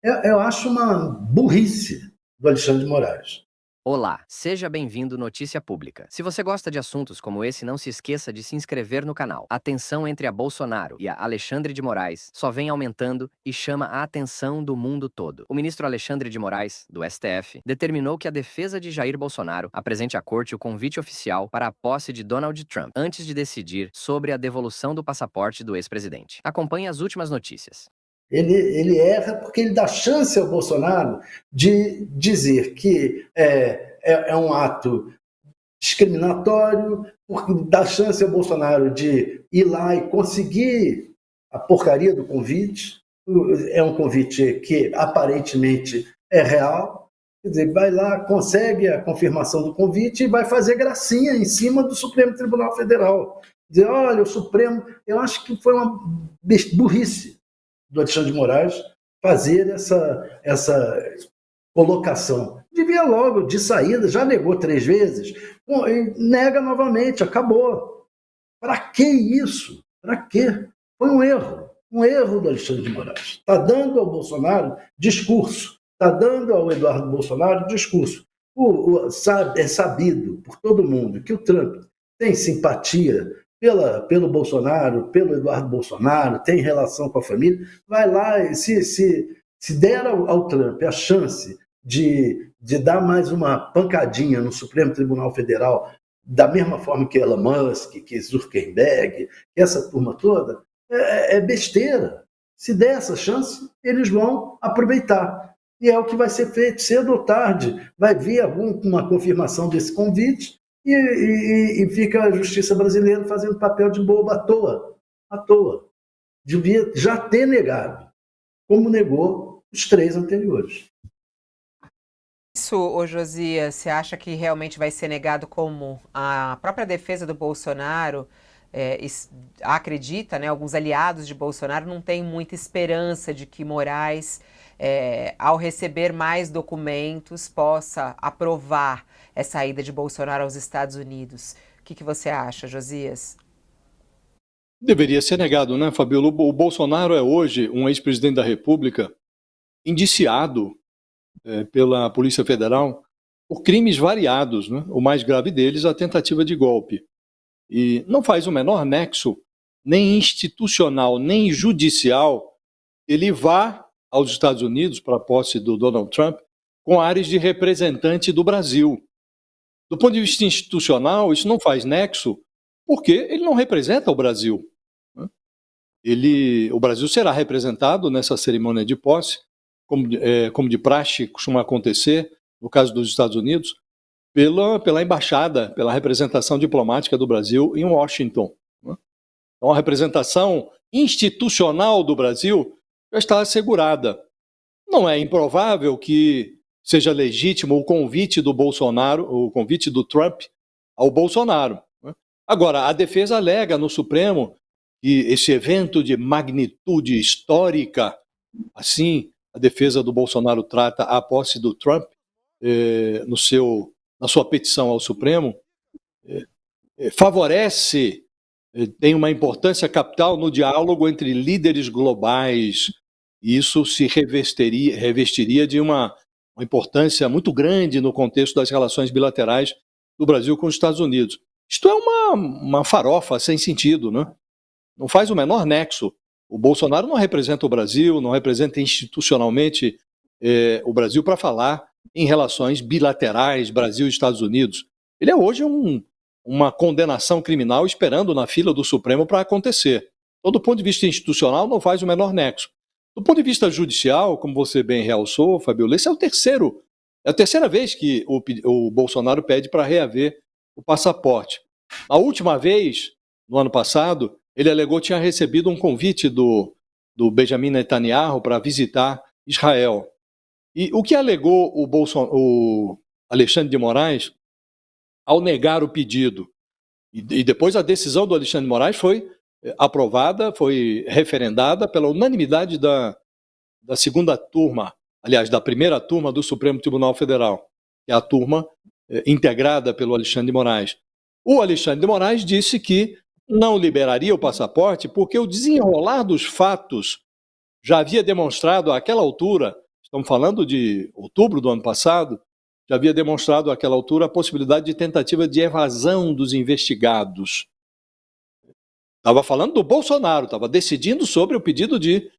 Eu acho uma burrice do Alexandre de Moraes. Olá, seja bem-vindo Notícia Pública. Se você gosta de assuntos como esse, não se esqueça de se inscrever no canal. A tensão entre a Bolsonaro e a Alexandre de Moraes só vem aumentando e chama a atenção do mundo todo. O ministro Alexandre de Moraes, do STF, determinou que a defesa de Jair Bolsonaro apresente à corte o convite oficial para a posse de Donald Trump, antes de decidir sobre a devolução do passaporte do ex-presidente. Acompanhe as últimas notícias. Ele erra porque ele dá chance ao Bolsonaro de dizer que é um ato discriminatório, porque dá chance ao Bolsonaro de ir lá e conseguir a porcaria do convite. É um convite que aparentemente é real. Quer dizer, vai lá, consegue a confirmação do convite e vai fazer gracinha em cima do Supremo Tribunal Federal. Dizer, olha, o Supremo... Eu acho que foi uma burrice do Alexandre de Moraes fazer essa colocação. Devia logo, de saída, já negou 3 vezes, nega novamente, acabou. Para que isso? Para quê? Foi um erro do Alexandre de Moraes. Está dando ao Bolsonaro discurso, está dando ao Eduardo Bolsonaro discurso. É sabido por todo mundo que o Trump tem simpatia pelo Bolsonaro, pelo Eduardo Bolsonaro, tem relação com a família, vai lá e se der ao Trump a chance de dar mais uma pancadinha no Supremo Tribunal Federal, da mesma forma que Elon Musk, que Zuckerberg, que essa turma toda, é besteira. Se der essa chance, eles vão aproveitar. E é o que vai ser feito cedo ou tarde. Vai vir alguma confirmação desse convite e fica a justiça brasileira fazendo papel de bobo à toa. À toa. Devia já ter negado, como negou os 3 anteriores. Isso, ô Josias, você acha que realmente vai ser negado, como a própria defesa do Bolsonaro acredita, né? Alguns aliados de Bolsonaro não têm muita esperança de que Moraes, ao receber mais documentos, possa aprovar essa ida de Bolsonaro aos Estados Unidos. O que você acha, Josias? Deveria ser negado, né, Fabiola? O Bolsonaro é hoje um ex-presidente da República indiciado pela Polícia Federal por crimes variados, né? O mais grave deles, a tentativa de golpe. E não faz o menor nexo, nem institucional, nem judicial, ele vá aos Estados Unidos para a posse do Donald Trump com ares de representante do Brasil. Do ponto de vista institucional, isso não faz nexo, porque ele não representa o Brasil. Né? O Brasil será representado nessa cerimônia de posse, como de praxe costuma acontecer, no caso dos Estados Unidos, pela embaixada, pela representação diplomática do Brasil em Washington. Né? Então, a representação institucional do Brasil já está assegurada. Não é improvável que seja legítimo o convite do Bolsonaro, o convite do Trump ao Bolsonaro. Né? Agora, a defesa alega no Supremo que esse evento de magnitude histórica, assim, a defesa do Bolsonaro trata a posse do Trump na sua petição ao Supremo, favorece, tem uma importância capital no diálogo entre líderes globais, e isso se revestiria de uma importância muito grande no contexto das relações bilaterais do Brasil com os Estados Unidos. Isto é uma farofa sem sentido, né? Não faz o menor nexo. O Bolsonaro não representa o Brasil, não representa institucionalmente o Brasil para falar em relações bilaterais Brasil e Estados Unidos. Ele é hoje uma condenação criminal esperando na fila do Supremo para acontecer. Então, do ponto de vista institucional, não faz o menor nexo. Do ponto de vista judicial, como você bem realçou, Fabiola, esse é a terceira vez que o Bolsonaro pede para reaver o passaporte. A última vez, no ano passado, ele alegou que tinha recebido um convite do Benjamin Netanyahu para visitar Israel. E o que alegou o Alexandre de Moraes ao negar o pedido? E depois a decisão do Alexandre de Moraes foi aprovada, foi referendada pela unanimidade da segunda turma, aliás, da primeira turma do Supremo Tribunal Federal, que é a turma integrada pelo Alexandre de Moraes. O Alexandre de Moraes disse que não liberaria o passaporte porque o desenrolar dos fatos já havia demonstrado àquela altura estamos falando de outubro do ano passado, já havia demonstrado àquela altura a possibilidade de tentativa de evasão dos investigados. Estava falando do Bolsonaro, estava decidindo sobre o pedido de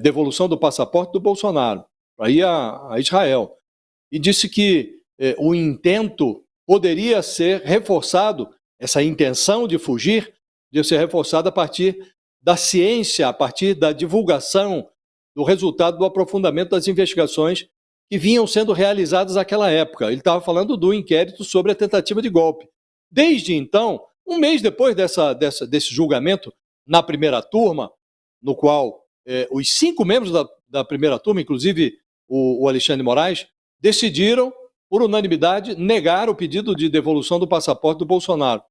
devolução do passaporte do Bolsonaro para ir a Israel. E disse que o intento poderia ser reforçado, essa intenção de fugir, de ser reforçada a partir da ciência, a partir da divulgação do resultado do aprofundamento das investigações que vinham sendo realizadas naquela época. Ele estava falando do inquérito sobre a tentativa de golpe. Desde então, um mês depois desse julgamento na primeira turma, no qual os 5 membros da primeira turma, inclusive o Alexandre de Moraes, decidiram, por unanimidade, negar o pedido de devolução do passaporte do Bolsonaro.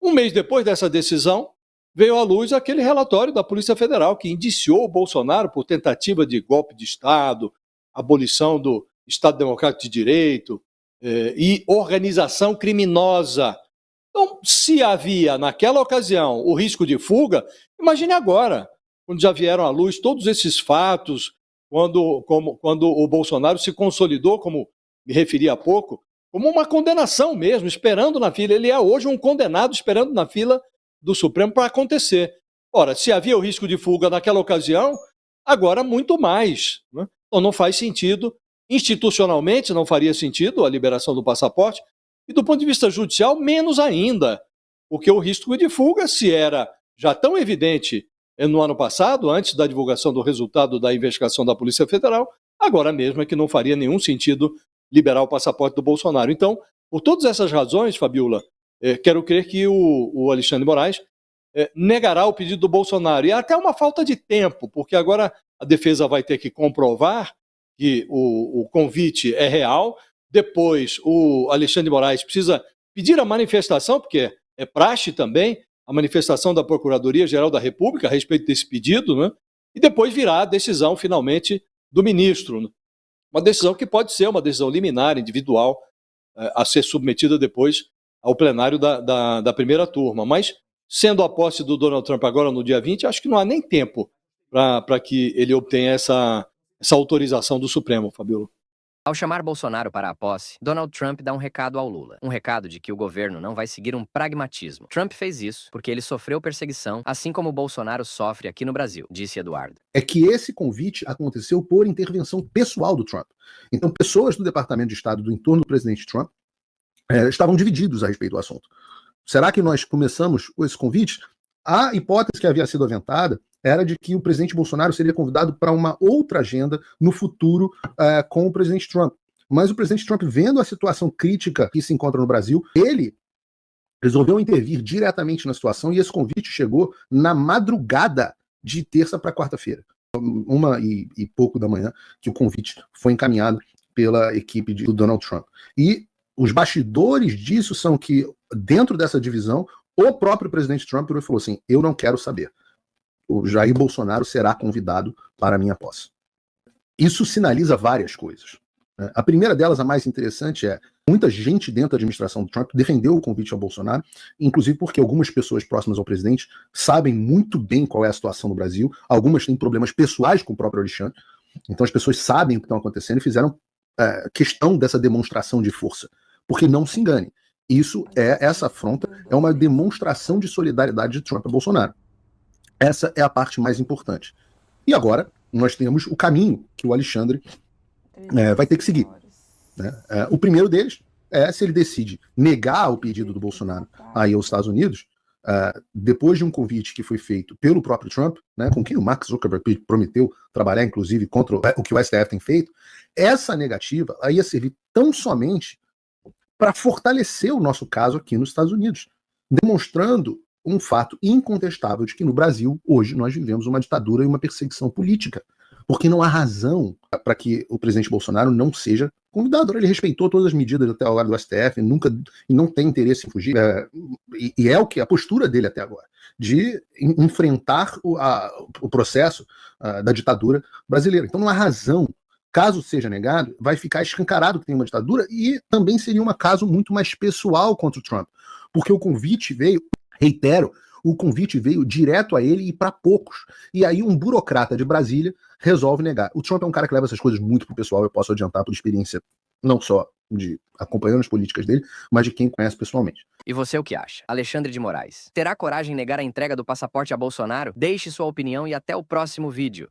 Um mês depois dessa decisão, veio à luz aquele relatório da Polícia Federal que indiciou o Bolsonaro por tentativa de golpe de Estado, abolição do Estado Democrático de Direito e organização criminosa. Então, se havia naquela ocasião o risco de fuga, imagine agora, quando já vieram à luz todos esses fatos, quando o Bolsonaro se consolidou, como me referi há pouco, como uma condenação mesmo, esperando na fila. Ele é hoje um condenado esperando na fila do Supremo para acontecer. Ora, se havia o risco de fuga naquela ocasião, agora muito mais, né? Então não faz sentido, institucionalmente não faria sentido a liberação do passaporte, e do ponto de vista judicial, menos ainda, porque o risco de fuga, se era já tão evidente no ano passado, antes da divulgação do resultado da investigação da Polícia Federal, agora mesmo é que não faria nenhum sentido liberar o passaporte do Bolsonaro. Então, por todas essas razões, Fabiola, quero crer que o Alexandre de Moraes negará o pedido do Bolsonaro. E até uma falta de tempo, porque agora a defesa vai ter que comprovar que o convite é real. Depois, o Alexandre de Moraes precisa pedir a manifestação, porque é praxe também, a manifestação da Procuradoria-Geral da República a respeito desse pedido, né? E depois virá a decisão, finalmente, do ministro. Né? Uma decisão que pode ser uma decisão liminar, individual, a ser submetida depois ao plenário da primeira turma. Mas, sendo a posse do Donald Trump agora no dia 20, acho que não há nem tempo para que ele obtenha essa autorização do Supremo, Fabiola. Ao chamar Bolsonaro para a posse, Donald Trump dá um recado ao Lula. Um recado de que o governo não vai seguir um pragmatismo. Trump fez isso porque ele sofreu perseguição, assim como Bolsonaro sofre aqui no Brasil, disse Eduardo. É que esse convite aconteceu por intervenção pessoal do Trump. Então, pessoas do Departamento de Estado do entorno do presidente Trump estavam divididos a respeito do assunto. Será que nós começamos com esse convite? A hipótese que havia sido aventada era de que o presidente Bolsonaro seria convidado para uma outra agenda no futuro com o presidente Trump. Mas o presidente Trump, vendo a situação crítica que se encontra no Brasil, ele resolveu intervir diretamente na situação e esse convite chegou na madrugada de terça para quarta-feira. 1h pouco da manhã que o convite foi encaminhado pela equipe do Donald Trump. E os bastidores disso são que, dentro dessa divisão, o próprio presidente Trump falou assim: eu não quero saber. O Jair Bolsonaro será convidado para a minha posse. Isso sinaliza várias coisas. A primeira delas, a mais interessante, é muita gente dentro da administração do Trump defendeu o convite ao Bolsonaro, inclusive porque algumas pessoas próximas ao presidente sabem muito bem qual é a situação no Brasil, algumas têm problemas pessoais com o próprio Alexandre, então as pessoas sabem o que está acontecendo e fizeram questão dessa demonstração de força. Porque não se engane, essa afronta é uma demonstração de solidariedade de Trump a Bolsonaro. Essa é a parte mais importante. E agora, nós temos o caminho que o Alexandre vai ter que seguir. Né? O primeiro deles é se ele decide negar o pedido do Bolsonaro aí aos Estados Unidos, depois de um convite que foi feito pelo próprio Trump, né, com quem o Mark Zuckerberg prometeu trabalhar, inclusive, contra o que o STF tem feito, essa negativa aí ia servir tão somente para fortalecer o nosso caso aqui nos Estados Unidos, demonstrando um fato incontestável de que no Brasil, hoje, nós vivemos uma ditadura e uma perseguição política, porque não há razão para que o presidente Bolsonaro não seja convidado. Ele respeitou todas as medidas até agora do STF, e não tem interesse em fugir, e é o que a postura dele até agora, de enfrentar o processo da ditadura brasileira. Então não há razão. Caso seja negado, vai ficar escancarado que tem uma ditadura e também seria um caso muito mais pessoal contra o Trump, porque o convite veio, reitero, o convite veio direto a ele e para poucos. E aí um burocrata de Brasília resolve negar. O Trump é um cara que leva essas coisas muito pro pessoal, eu posso adiantar por experiência não só de acompanhando as políticas dele, mas de quem conhece pessoalmente. E você o que acha? Alexandre de Moraes terá coragem de negar a entrega do passaporte a Bolsonaro? Deixe sua opinião e até o próximo vídeo.